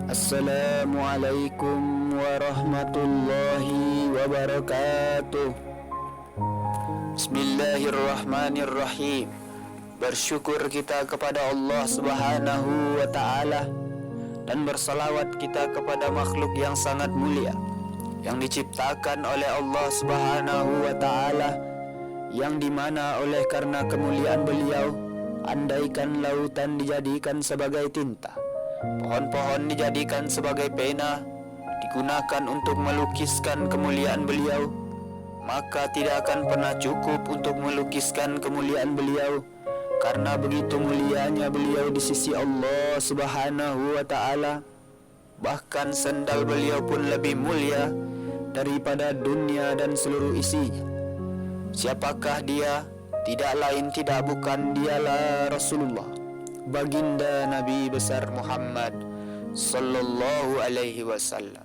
Assalamualaikum warahmatullahi wabarakatuh. Bismillahirrahmanirrahim. Bersyukur kita kepada Allah Subhanahu wa ta'ala, dan bersalawat kita kepada makhluk yang sangat mulia yang diciptakan oleh Allah Subhanahu wa ta'ala, yang dimana oleh karena kemuliaan beliau, andaikan lautan dijadikan sebagai tinta, pohon-pohon dijadikan sebagai pena, digunakan untuk melukiskan kemuliaan beliau, maka tidak akan pernah cukup untuk melukiskan kemuliaan beliau, karena begitu mulianya beliau di sisi Allah Subhanahu wa ta'ala. Bahkan sendal beliau pun lebih mulia daripada dunia dan seluruh isinya. Siapakah dia? Tidak lain tidak bukan dialah Rasulullah, baginda Nabi besar Muhammad sallallahu alaihi wasallam.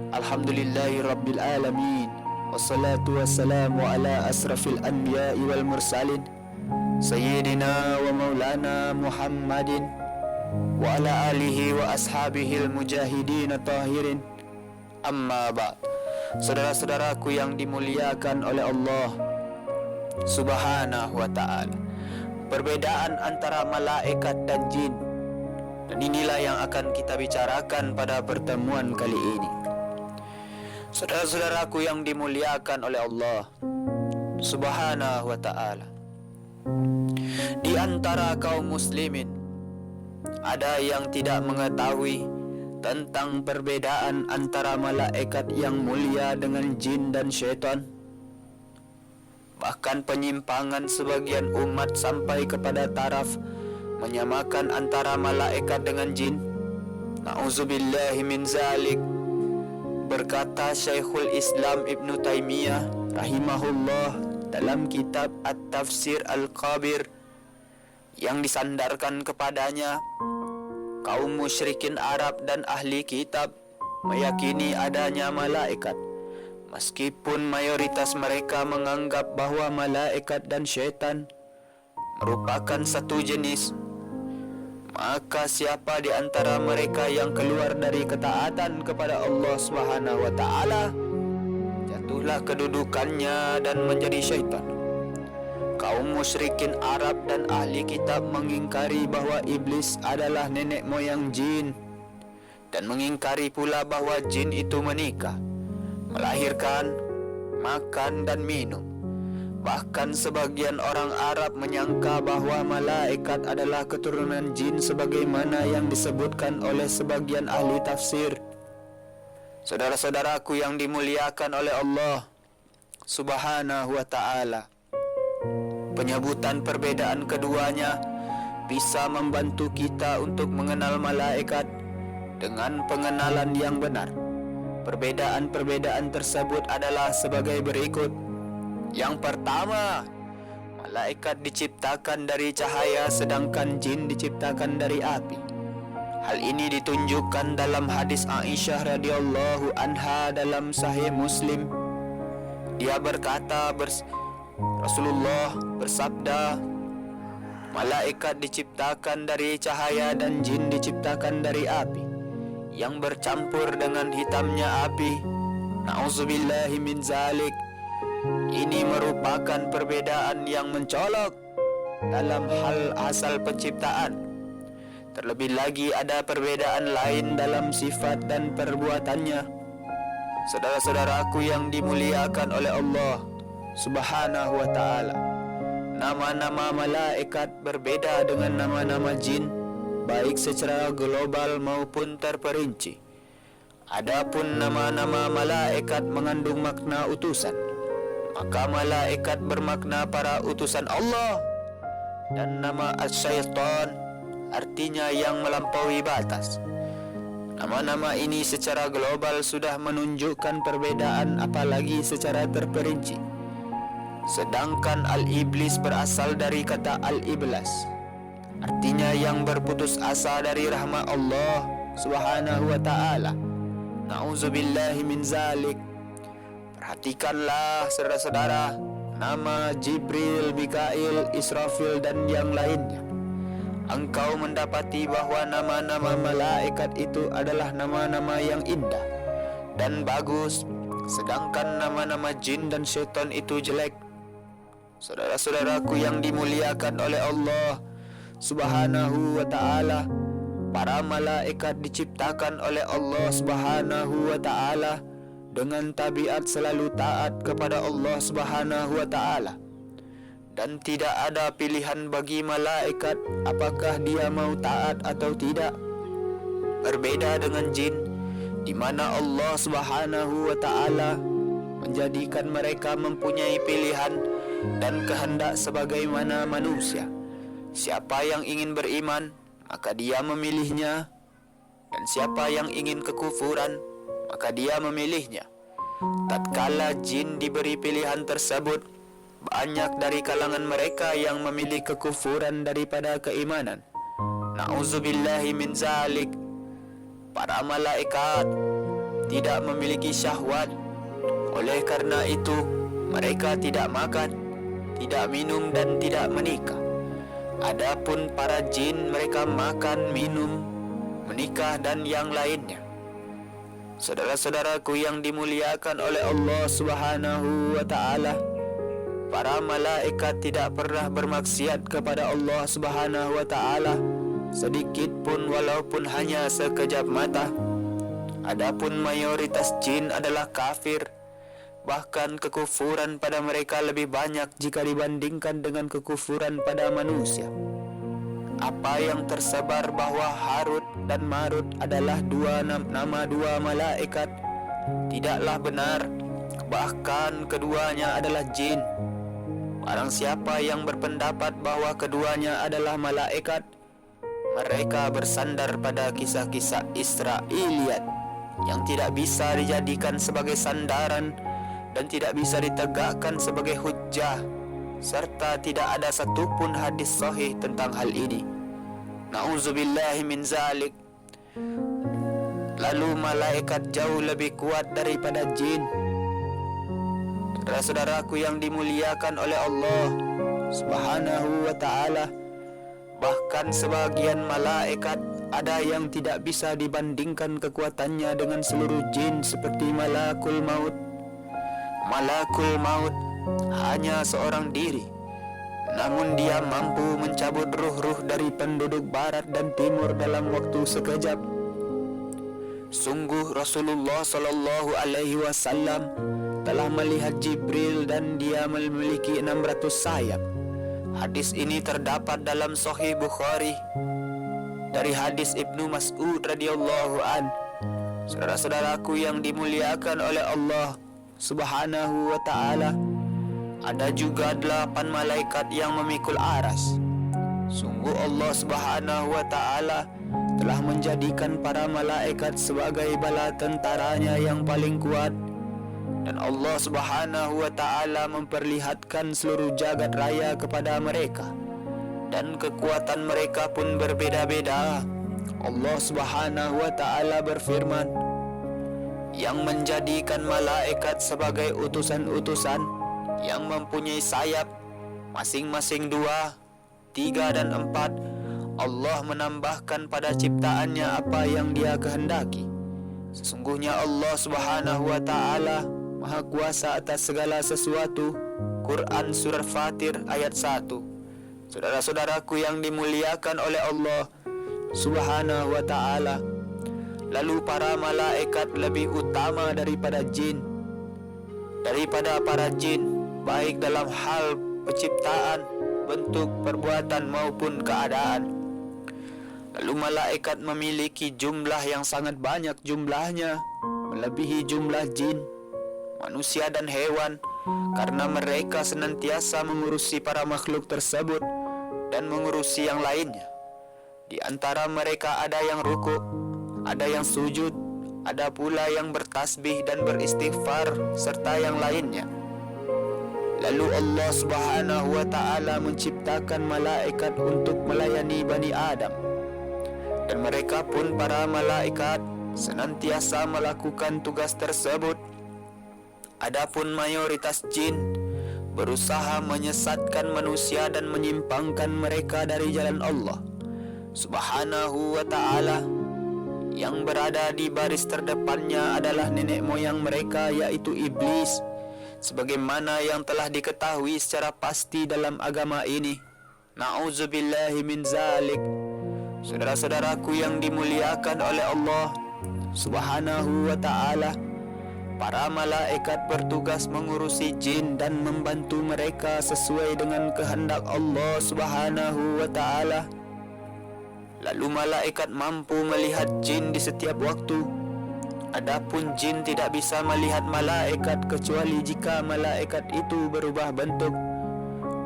Alhamdulillahi rabbil alamin, wassalatu wassalamu ala asrafil anbiya'i wal mursalin, sayyidina wa maulana Muhammadin wa ala alihi wa ashabihil mujahidin tahirin. Amma ba'd. Saudara-saudaraku yang dimuliakan oleh Allah Subhanahu wa ta'ala, perbedaan antara malaikat dan jin, dan inilah yang akan kita bicarakan pada pertemuan kali ini. Saudara-saudaraku yang dimuliakan oleh Allah Subhanahu wa ta'ala, di antara kaum muslimin ada yang tidak mengetahui tentang perbedaan antara malaikat yang mulia dengan jin dan syaitan. Bahkan penyimpangan sebagian umat sampai kepada taraf menyamakan antara malaikat dengan jin. Na'udzubillahi min zalik. Berkata Syekhul Islam Ibnu Taimiyah rahimahullah dalam kitab At-Tafsir Al-Kabir, yang disandarkan kepadanya kaum musyrikin Arab dan ahli kitab meyakini adanya malaikat, meskipun mayoritas mereka menganggap bahwa malaikat dan syaitan merupakan satu jenis. Maka siapa di antara mereka yang keluar dari ketaatan kepada Allah Subhanahu wa ta'ala, jatuhlah kedudukannya dan menjadi syaitan. Kaum musyrikin Arab dan ahli kitab mengingkari bahwa iblis adalah nenek moyang jin, dan mengingkari pula bahwa jin itu menikah, melahirkan, makan dan minum. Bahkan sebagian orang Arab menyangka bahwa malaikat adalah keturunan jin, sebagaimana yang disebutkan oleh sebagian ahli tafsir. Saudara-saudaraku yang dimuliakan oleh Allah Subhanahu wa ta'ala, penyebutan perbedaan keduanya bisa membantu kita untuk mengenal malaikat dengan pengenalan yang benar. Perbedaan-perbedaan tersebut adalah sebagai berikut. Yang pertama, malaikat diciptakan dari cahaya sedangkan jin diciptakan dari api. Hal ini ditunjukkan dalam hadis Aisyah radhiyallahu anha dalam Sahih Muslim. Dia berkata, Rasulullah bersabda, malaikat diciptakan dari cahaya dan jin diciptakan dari api yang bercampur dengan hitamnya api. Na'udzubillahi min zalik. Ini merupakan perbedaan yang mencolok dalam hal asal penciptaan. Terlebih lagi ada perbedaan lain dalam sifat dan perbuatannya. Saudara-saudaraku yang dimuliakan oleh Allah Subhanahu wa ta'ala, nama-nama malaikat berbeda dengan nama-nama jin, baik secara global maupun terperinci. Adapun nama-nama malaikat mengandung makna utusan, maka malaikat bermakna para utusan Allah, dan nama as-syaitan artinya yang melampaui batas. Nama-nama ini secara global sudah menunjukkan perbedaan, apalagi secara terperinci. Sedangkan al-iblis berasal dari kata al-iblas, artinya yang berputus asa dari rahmat Allah Subhanahu wa ta'ala. Na'udzubillahi min zalik. Perhatikanlah saudara-saudara, nama Jibril, Mikail, Israfil dan yang lainnya engkau mendapati bahwa nama-nama malaikat itu adalah nama-nama yang indah dan bagus, sedangkan nama-nama jin dan syaitan itu jelek. Saudara-saudaraku yang dimuliakan oleh Allah Subhanahu wa ta'ala, para malaikat diciptakan oleh Allah Subhanahu wa ta'ala dengan tabiat selalu taat kepada Allah Subhanahu wa ta'ala. Dan tidak ada pilihan bagi malaikat apakah dia mau taat atau tidak. Berbeda dengan jin, di mana Allah Subhanahu wa ta'ala menjadikan mereka mempunyai pilihan dan kehendak sebagaimana manusia. Siapa yang ingin beriman, maka dia memilihnya, dan siapa yang ingin kekufuran, maka dia memilihnya. Tatkala jin diberi pilihan tersebut, banyak dari kalangan mereka yang memilih kekufuran daripada keimanan. Na'udzubillahi min zalik. Para malaikat tidak memiliki syahwat. Oleh karena itu, mereka tidak makan, tidak minum, dan tidak menikah. Adapun para jin, mereka makan, minum, menikah, dan yang lainnya. Saudara-saudaraku yang dimuliakan oleh Allah Subhanahu wa ta'ala, para malaikat tidak pernah bermaksiat kepada Allah Subhanahu wa ta'ala sedikit pun, walaupun hanya sekejap mata. Adapun mayoritas jin adalah kafir. Bahkan kekufuran pada mereka lebih banyak jika dibandingkan dengan kekufuran pada manusia. Apa yang tersebar bahwa Harut dan Marut adalah nama dua malaikat tidaklah benar. Bahkan keduanya adalah jin. Barang siapa yang berpendapat bahwa keduanya adalah malaikat, mereka bersandar pada kisah-kisah Israiliyat yang tidak bisa dijadikan sebagai sandaran dan tidak bisa ditegakkan sebagai hujjah, serta tidak ada satupun hadis sahih tentang hal ini. Na'udzubillahi min zalik. Lalu malaikat jauh lebih kuat daripada jin. Saudara-saudaraku yang dimuliakan oleh Allah Subhanahu wa ta'ala, bahkan sebagian malaikat ada yang tidak bisa dibandingkan kekuatannya dengan seluruh jin, seperti Malakul Maut. Malakul Maut hanya seorang diri, namun dia mampu mencabut ruh-ruh dari penduduk barat dan timur dalam waktu sekejap. Sungguh Rasulullah sallallahu alaihi wasallam telah melihat Jibril dan dia memiliki 600 sayap. Hadis ini terdapat dalam Sahih Bukhari dari hadis Ibnu Mas'ud radhiyallahu an. Saudara-saudaraku yang dimuliakan oleh Allah Subhanahu wa ta'ala, ada juga 8 malaikat yang memikul aras. Sungguh Allah Subhanahu wa ta'ala telah menjadikan para malaikat sebagai bala tentaranya yang paling kuat. Dan Allah Subhanahu wa ta'ala memperlihatkan seluruh jagat raya kepada mereka, dan kekuatan mereka pun berbeda-beda. Allah Subhanahu wa ta'ala berfirman, yang menjadikan malaikat sebagai utusan-utusan yang mempunyai sayap masing-masing 2, 3, dan 4. Allah menambahkan pada ciptaannya apa yang dia kehendaki. Sesungguhnya Allah Subhanahu wa ta'ala Maha Kuasa atas segala sesuatu. Quran Surah Fatir ayat 1. Saudara-saudaraku yang dimuliakan oleh Allah Subhanahu wa ta'ala, lalu para malaikat lebih utama daripada jin, daripada para jin, baik dalam hal penciptaan, bentuk, perbuatan maupun keadaan. Lalu malaikat memiliki jumlah yang sangat banyak jumlahnya, melebihi jumlah jin, manusia dan hewan, karena mereka senantiasa mengurusi para makhluk tersebut dan mengurusi yang lainnya. Di antara mereka ada yang rukuk, ada yang sujud, ada pula yang bertasbih dan beristighfar, serta yang lainnya. Lalu Allah Subhanahu wa ta'ala menciptakan malaikat untuk melayani Bani Adam, dan mereka pun para malaikat senantiasa melakukan tugas tersebut. Adapun mayoritas jin berusaha menyesatkan manusia dan menyimpangkan mereka dari jalan Allah. Subhanahu wa ta'ala. Yang berada di baris terdepannya adalah nenek moyang mereka, yaitu iblis, sebagaimana yang telah diketahui secara pasti dalam agama ini. Na'udzubillahi min zalik. Saudara-saudaraku yang dimuliakan oleh Allah Subhanahu wa ta'ala, para malaikat bertugas mengurusi jin dan membantu mereka sesuai dengan kehendak Allah Subhanahu wa ta'ala. Lalu malaikat mampu melihat jin di setiap waktu. Adapun jin tidak bisa melihat malaikat kecuali jika malaikat itu berubah bentuk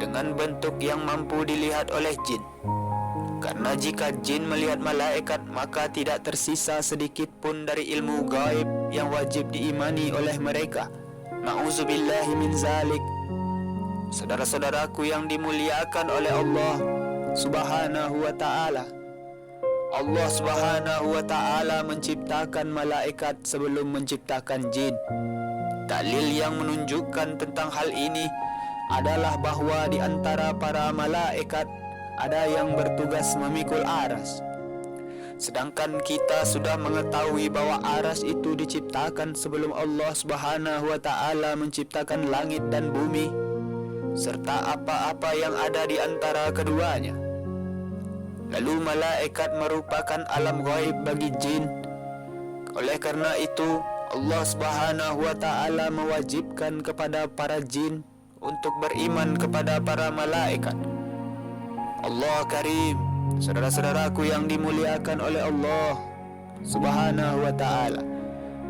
dengan bentuk yang mampu dilihat oleh jin. Karena jika jin melihat malaikat, maka tidak tersisa sedikit pun dari ilmu gaib yang wajib diimani oleh mereka. Na'udzubillahi min zalik. Saudara-saudaraku yang dimuliakan oleh Allah Subhanahu wa ta'ala, Allah Subhanahu wa ta'ala menciptakan malaikat sebelum menciptakan jin. Dalil yang menunjukkan tentang hal ini adalah bahwa di antara para malaikat ada yang bertugas memikul aras. Sedangkan kita sudah mengetahui bahwa aras itu diciptakan sebelum Allah Subhanahu wa ta'ala menciptakan langit dan bumi serta apa-apa yang ada di antara keduanya. Lalu malaikat merupakan alam gaib bagi jin. Oleh karena itu, Allah Subhanahu wa ta'ala mewajibkan kepada para jin untuk beriman kepada para malaikat. Allah Karim. Saudara-saudaraku yang dimuliakan oleh Allah Subhanahu wa ta'ala,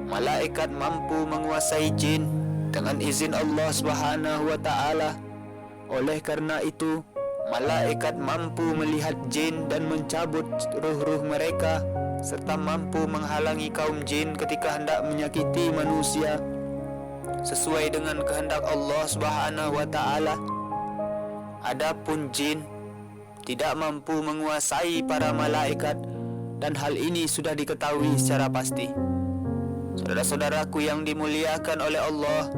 malaikat mampu menguasai jin dengan izin Allah Subhanahu wa ta'ala. Oleh karena itu, malaikat mampu melihat jin dan mencabut ruh-ruh mereka, serta mampu menghalangi kaum jin ketika hendak menyakiti manusia sesuai dengan kehendak Allah Subhanahu wa ta'ala. Adapun jin tidak mampu menguasai para malaikat, dan hal ini sudah diketahui secara pasti. Saudara-saudaraku yang dimuliakan oleh Allah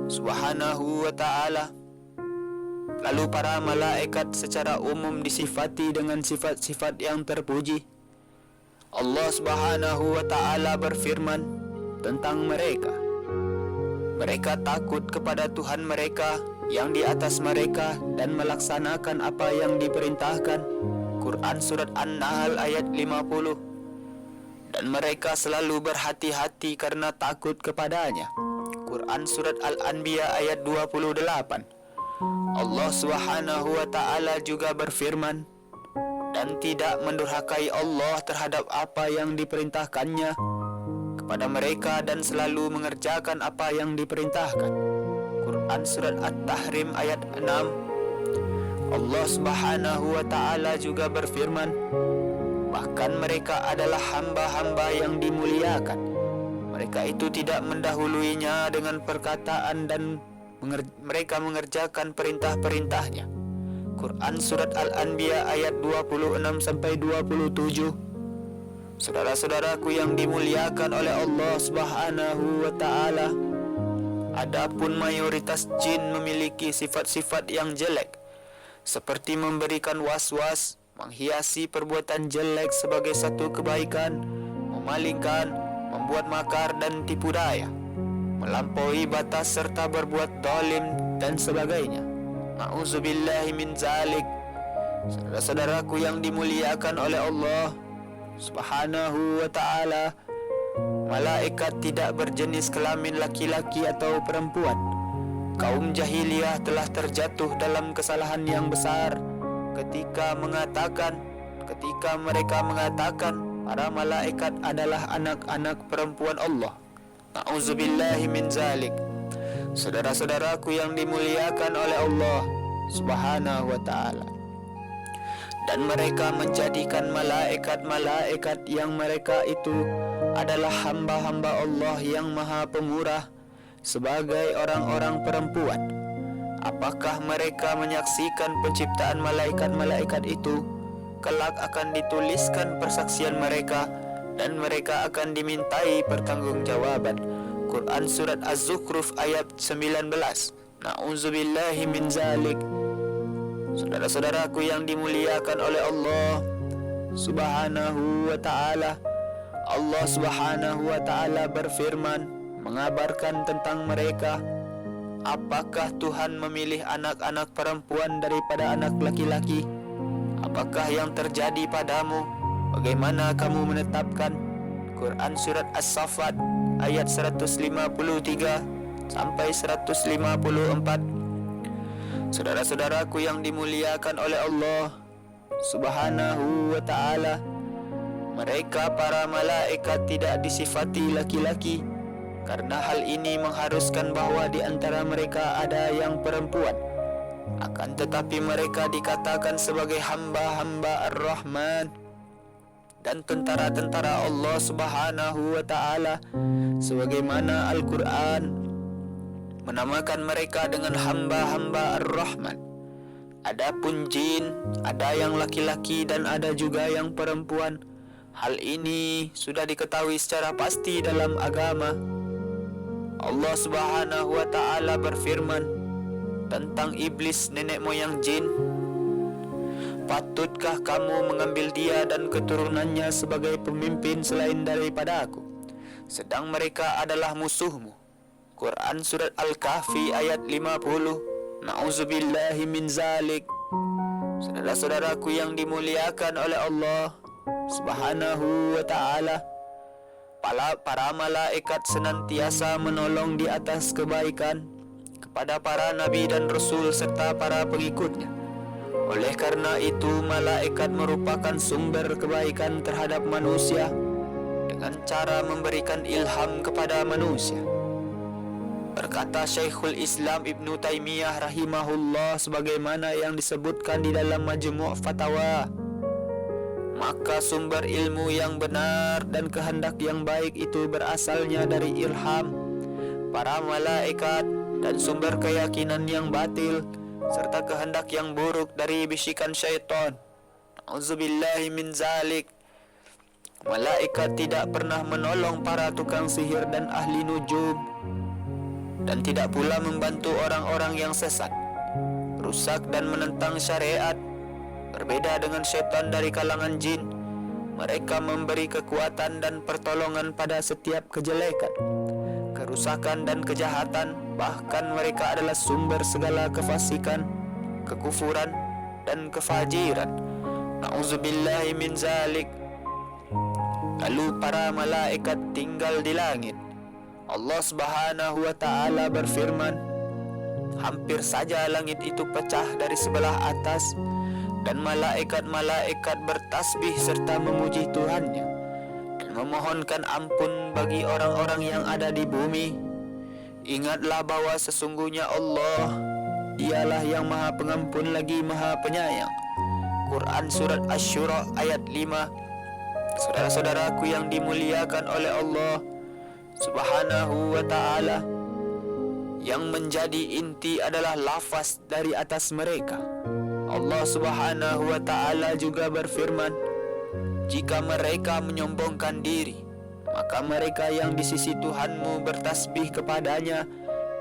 Subhanahu wa ta'ala, lalu para malaikat secara umum disifati dengan sifat-sifat yang terpuji. Allah Subhanahu wa ta'ala berfirman tentang mereka. Mereka takut kepada Tuhan mereka yang di atas mereka dan melaksanakan apa yang diperintahkan. Quran Surat An-Nahl ayat 50. Dan mereka selalu berhati-hati karena takut kepadanya. Quran Surat Al-Anbiya ayat 28. Allah Subhanahu wa ta'ala juga berfirman, dan tidak mendurhakai Allah terhadap apa yang diperintahkannya kepada mereka dan selalu mengerjakan apa yang diperintahkan. Quran Surat At-Tahrim ayat 6. Allah Subhanahu wa ta'ala juga berfirman, bahkan mereka adalah hamba-hamba yang dimuliakan. Mereka itu tidak mendahuluinya dengan perkataan dan mereka mengerjakan perintah-perintahnya. Quran Surat Al-Anbiya ayat 26-27. Saudara-saudaraku yang dimuliakan oleh Allah Subhanahu wa ta'ala, adapun mayoritas jin memiliki sifat-sifat yang jelek, seperti memberikan was-was, menghiasi perbuatan jelek sebagai satu kebaikan, memalingkan, membuat makar dan tipu daya, melampaui batas serta berbuat zalim dan sebagainya. Na'udzubillahi min zalik. Saudara-saudaraku yang dimuliakan oleh Allah Subhanahu wa ta'ala, malaikat tidak berjenis kelamin laki-laki atau perempuan. Kaum jahiliyah telah terjatuh dalam kesalahan yang besar ketika mereka mengatakan para malaikat adalah anak-anak perempuan Allah. Na'udzubillahi min zalik. Saudara-saudaraku yang dimuliakan oleh Allah Subhanahu wa ta'ala, dan mereka menjadikan malaikat-malaikat yang mereka itu adalah hamba-hamba Allah yang maha pemurah sebagai orang-orang perempuan. Apakah mereka menyaksikan penciptaan malaikat-malaikat itu? Kelak akan dituliskan persaksian mereka dan mereka akan dimintai pertanggungjawaban. Quran Surat Az-Zukhruf ayat 19. Na'udzubillahi min zalik. Saudara-saudaraku yang dimuliakan oleh Allah Subhanahu wa ta'ala. Allah Subhanahu wa ta'ala berfirman mengabarkan tentang mereka, apakah Tuhan memilih anak-anak perempuan daripada anak laki-laki? Apakah yang terjadi padamu? Bagaimana kamu menetapkan? Quran Surat As-Saffat ayat 153 sampai 154. Saudara-saudaraku yang dimuliakan oleh Allah Subhanahu wa ta'ala, mereka para malaikat tidak disifati laki-laki, karena hal ini mengharuskan bahwa di antara mereka ada yang perempuan. Akan tetapi mereka dikatakan sebagai hamba-hamba Ar-Rahman dan tentara-tentara Allah Subhanahu wa ta'ala, sebagaimana Al-Quran menamakan mereka dengan hamba-hamba Ar-Rahman. Adapun jin, ada yang laki-laki dan ada juga yang perempuan. Hal ini sudah diketahui secara pasti dalam agama. Allah Subhanahu wa ta'ala berfirman tentang iblis, nenek moyang jin, patutkah kamu mengambil dia dan keturunannya sebagai pemimpin selain daripada aku, sedang mereka adalah musuhmu? Quran Surat Al-Kahfi ayat 50. Na'udzubillahi min zalik. Saudara-saudaraku yang dimuliakan oleh Allah Subhanahu wa ta'ala, para malaikat senantiasa menolong di atas kebaikan kepada para nabi dan rasul serta para pengikutnya. Oleh karena itu, malaikat merupakan sumber kebaikan terhadap manusia dengan cara memberikan ilham kepada manusia. Berkata Syekhul Islam Ibnu Taimiyah rahimahullah, sebagaimana yang disebutkan di dalam Majmu' Fatawa, maka sumber ilmu yang benar dan kehendak yang baik itu berasalnya dari ilham para malaikat, dan sumber keyakinan yang batil serta kehendak yang buruk dari bisikan syaitan. Auzubillahi min zalik. Malaikat tidak pernah menolong para tukang sihir dan ahli nujum, dan tidak pula membantu orang-orang yang sesat, rusak dan menentang syariat. Berbeda dengan syaitan dari kalangan jin, mereka memberi kekuatan dan pertolongan pada setiap kejelekan, kerusakan dan kejahatan. Bahkan mereka adalah sumber segala kefasikan, kekufuran dan kefajiran. Na'udzubillahi min zalik. Lalu para malaikat tinggal di langit. Allah Subhanahu wa ta'ala berfirman, hampir saja langit itu pecah dari sebelah atas, dan malaikat-malaikat bertasbih serta memuji Tuhannya dan memohonkan ampun bagi orang-orang yang ada di bumi. Ingatlah bahwa sesungguhnya Allah, Dialah yang Maha Pengampun lagi Maha Penyayang. Quran Surat Asy-Syura ayat 5. Saudara-saudaraku yang dimuliakan oleh Allah Subhanahu wa ta'ala, yang menjadi inti adalah lafaz dari atas mereka. Allah Subhanahu wa ta'ala juga berfirman, jika mereka menyombongkan diri, maka mereka yang di sisi Tuhanmu bertasbih kepadanya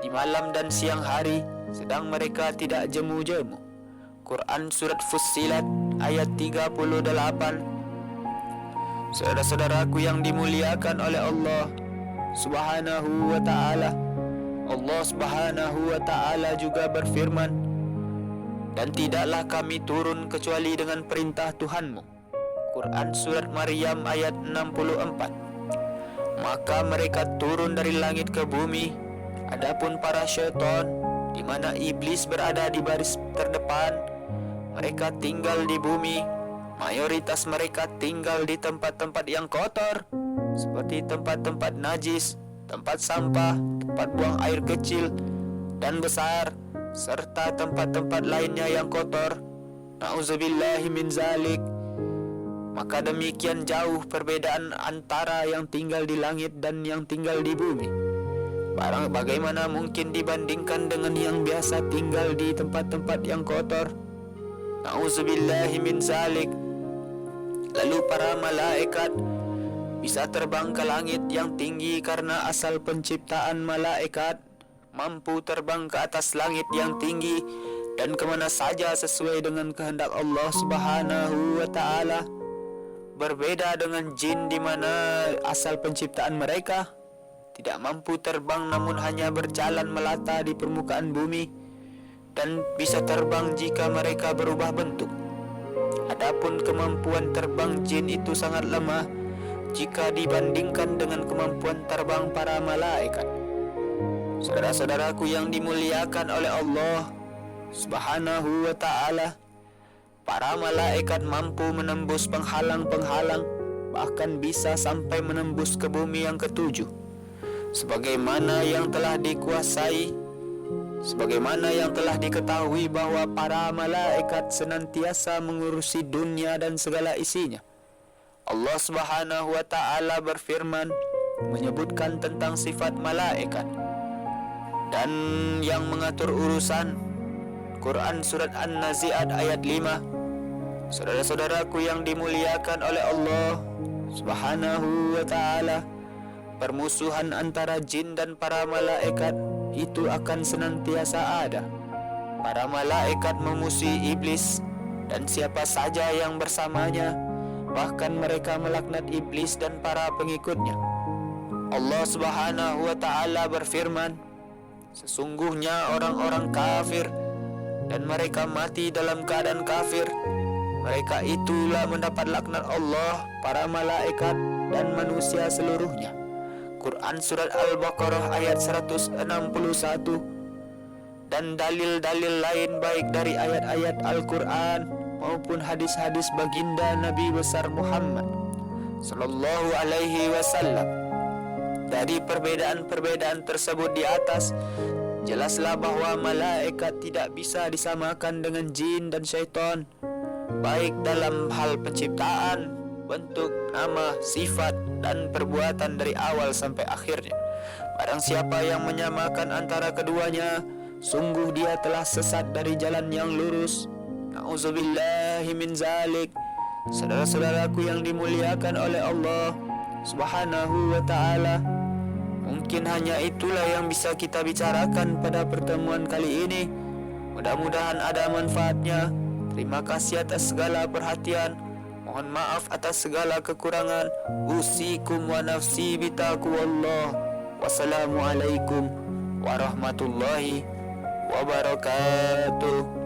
di malam dan siang hari, sedang mereka tidak jemu-jemu. Quran Surat Fussilat ayat 38. Saudara-saudaraku yang dimuliakan oleh Allah Subhanahu wa ta'ala, Allah Subhanahu wa ta'ala juga berfirman, dan tidaklah kami turun kecuali dengan perintah Tuhanmu. Quran Surat Maryam ayat 64. Maka mereka turun dari langit ke bumi. Adapun para syaitan, di mana iblis berada di baris terdepan, mereka tinggal di bumi. Mayoritas mereka tinggal di tempat-tempat yang kotor, seperti tempat-tempat najis, tempat sampah, tempat buang air kecil dan besar, serta tempat-tempat lainnya yang kotor. Na'udzubillahi min zalik. Maka demikian jauh perbedaan antara yang tinggal di langit dan yang tinggal di bumi. Bagaimana mungkin dibandingkan dengan yang biasa tinggal di tempat-tempat yang kotor? Na'udzubillahi min zalik. Lalu para malaikat bisa terbang ke langit yang tinggi karena asal penciptaan malaikat mampu terbang ke atas langit yang tinggi dan kemana saja sesuai dengan kehendak Allah Subhanahu wa ta'ala. Berbeda dengan jin di mana asal penciptaan mereka tidak mampu terbang namun hanya berjalan melata di permukaan bumi dan bisa terbang jika mereka berubah bentuk. Adapun kemampuan terbang jin itu sangat lemah jika dibandingkan dengan kemampuan terbang para malaikat. Saudara-saudaraku yang dimuliakan oleh Allah Subhanahu wa ta'ala, para malaikat mampu menembus penghalang-penghalang, bahkan bisa sampai menembus ke bumi yang ketujuh. Sebagaimana yang telah diketahui bahwa para malaikat senantiasa mengurusi dunia dan segala isinya. Allah Subhanahu wa ta'ala berfirman menyebutkan tentang sifat malaikat dan yang mengatur urusan. Quran surat An-Nazi'at ayat 5. Saudara-saudaraku yang dimuliakan oleh Allah Subhanahu wa ta'ala, permusuhan antara jin dan para malaikat itu akan senantiasa ada. Para malaikat memusuhi iblis dan siapa saja yang bersamanya, bahkan mereka melaknat iblis dan para pengikutnya. Allah Subhanahu wa ta'ala berfirman, sesungguhnya orang-orang kafir dan mereka mati dalam keadaan kafir, mereka itulah mendapat laknat Allah, para malaikat dan manusia seluruhnya. Quran surat Al-Baqarah ayat 161. Dan dalil-dalil lain baik dari ayat-ayat Al-Quran maupun hadis-hadis baginda Nabi besar Muhammad sallallahu alaihi wasallam. Dari perbedaan-perbedaan tersebut di atas, jelaslah bahwa malaikat tidak bisa disamakan dengan jin dan syaitan, baik dalam hal penciptaan, bentuk, nama, sifat, dan perbuatan dari awal sampai akhirnya. Barang siapa yang menyamakan antara keduanya, sungguh dia telah sesat dari jalan yang lurus. Na'udzubillahi min zalik. Saudara-saudaraku yang dimuliakan oleh Allah Subhanahu wa ta'ala, mungkin hanya itulah yang bisa kita bicarakan pada pertemuan kali ini. Mudah-mudahan ada manfaatnya. Terima kasih atas segala perhatian. Mohon maaf atas segala kekurangan. Usikum wa nafsi bitaqwallah. Wassalamualaikum warahmatullahi wabarakatuh.